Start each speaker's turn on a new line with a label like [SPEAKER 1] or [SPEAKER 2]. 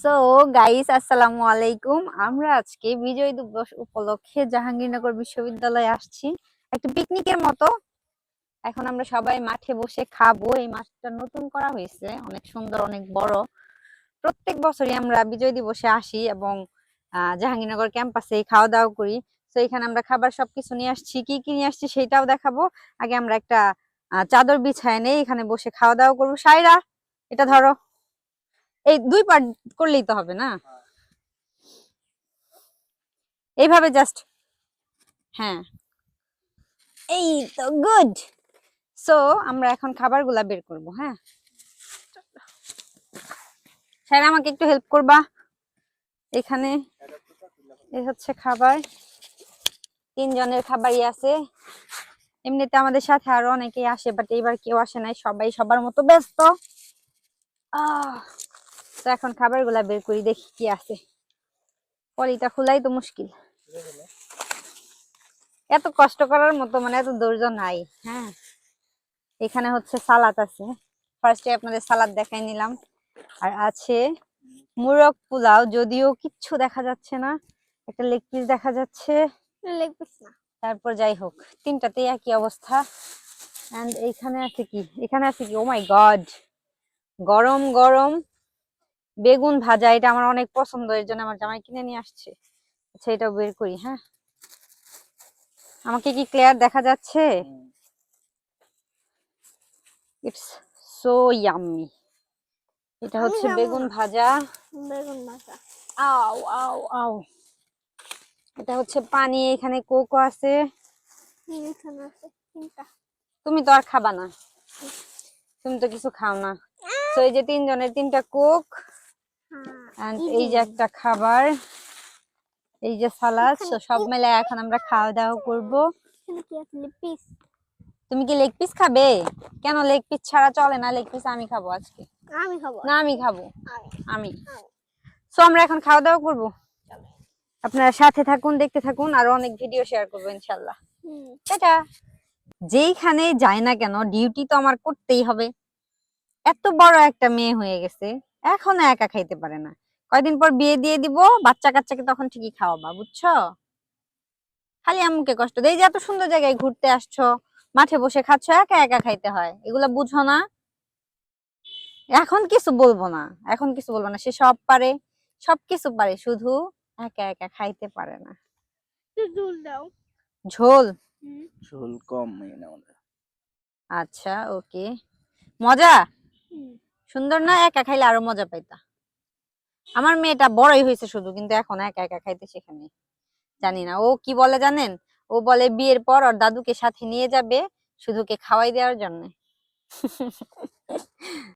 [SPEAKER 1] So guys, আসসালামু আলাইকুম। আমরা আজকে বিজয় দিবস উপলক্ষে জাহাঙ্গীরনগর বিশ্ববিদ্যালয়ে আসছি একটা পিকনিকের মতো। এখন আমরা সবাই মাঠে বসে খাবো। এই মাঠটা নতুন করা হয়েছে, অনেক সুন্দর, অনেক বড়। প্রত্যেক বছরই আমরা বিজয় দিবসে আসি এবং জাহাঙ্গীরনগর ক্যাম্পাসে খাওয়া দাওয়া করি। তো এখানে আমরা খাবার সবকিছু নিয়ে আসছি, কি কি নিয়ে আসছি সেটাও দেখাবো। আগে আমরা একটা চাদর বিছায় নেই, এখানে বসে খাওয়া দাওয়া করবো। সাইরা, এটা ধরো। এই দুই পার্ট করলেই তো হবে না, এইভাবে জাস্ট। হ্যাঁ, এই তো গুড। সো আমরা এখন খাবারগুলা বের করব। হ্যাঁ স্যার, আমাকে একটু হেল্প করবা। এখানে এই হচ্ছে খাবার, তিনজনের খাবারই আছে। এমনিতে আমাদের সাথে আরো অনেকেই আসে, বাট এইবার কেউ আসে নাই, সবাই সবার মতো ব্যস্ত। তো এখন খাবারগুলা বের করি, দেখি কি আছে। পলিটা খোলাই তো মুশকিল, এত কষ্ট করার মতো মানে এত ধৈর্য নাই। হ্যাঁ, এখানে হচ্ছে সালাদ আছে, ফার্স্টে আপনাদের সালাদ দেখাই নিলাম। আর আছে মুরগ পোলাও, যদিও কিচ্ছু দেখা যাচ্ছে না, একটা লেগ পিস দেখা যাচ্ছে।
[SPEAKER 2] লেগ পিস না,
[SPEAKER 1] তারপর যাই হোক, তিনটাতেই একই অবস্থা। এন্ড এখানে আছে কি, এখানে আছে কি, ও মাই গড, গরম গরম বেগুন ভাজা। এটা আমার অনেক পছন্দ, এর জন্য আমার জামাই কিনে নিয়ে আসছে। আচ্ছা, এটাও বের করি। হ্যাঁ, আমাকে কি ক্লিয়ার দেখা যাচ্ছে? It's so yummy. এটা হচ্ছে বেগুন ভাজা।
[SPEAKER 2] বেগুন ভাজা।
[SPEAKER 1] আও আও আও। এটা হচ্ছে পানি, এখানে কোকো আছে।
[SPEAKER 2] এখানে আছে তিনটা।
[SPEAKER 1] তুমি তো আর খাবা না, তুমি তো কিছু খাও না। তো এই যে তিনজনের তিনটা কোক, এন্ড এই যে একটা খাবার, এই যে সালাদ। সব মিলে এখন আমরা খাওয়া দাওয়া করবো। তুমি কি লেগ পিস খাবে? কেন, লেগ পিস ছাড়া চলে না? লেগ পিস আমি খাবো আজকে।
[SPEAKER 2] আমি খাবো
[SPEAKER 1] না, আমি খাবো। আমি সো আমরা এখন খাওয়া দাওয়া করবো। আপনারা সাথে থাকুন, দেখতে থাকুন, আরো অনেক ভিডিও শেয়ার করবো ইনশাল্লাহ। টাটা। যেইখানে যাই না কেন, ডিউটি তো আমার করতেই হবে। এত বড় একটা মেয়ে হয়ে গেছে, এখনো একা খাইতে পারে না। কয়দিন পর বিয়ে দিয়ে দিব, বাচ্চা কাচ্চাকে তখন ঠিকই খাওয়াবা, বুঝছো? খালি আম্মুকে কষ্ট দেই যে এত সুন্দর জায়গায় ঘুরতে আসছো, মাঠে বসে খাচ্ছ, একা একা খাইতে হয়, এগুলা বুঝো না। এখন কিছু বলবো না, এখন কিছু বলবো না, সে সব পারে, সবকিছু পারে, শুধু একা একা খাইতে পারে না।
[SPEAKER 2] ঝোল দাও।
[SPEAKER 1] ঝোল?
[SPEAKER 3] ঝোল কম আমাদের।
[SPEAKER 1] আচ্ছা, ওকে। মজা সুন্দর না? একা খাইলে আরো মজা পাইতা। আমার মেয়েটা বড়ই হয়েছে শুধু, কিন্তু এখন একা একা খাইতে শেখেনি। জানি না ও কি বলে জানেন, ও বলে বিয়ের পর ওর দাদুকে সাথে নিয়ে যাবে শুধুকে খাওয়াই দেওয়ার জন্য।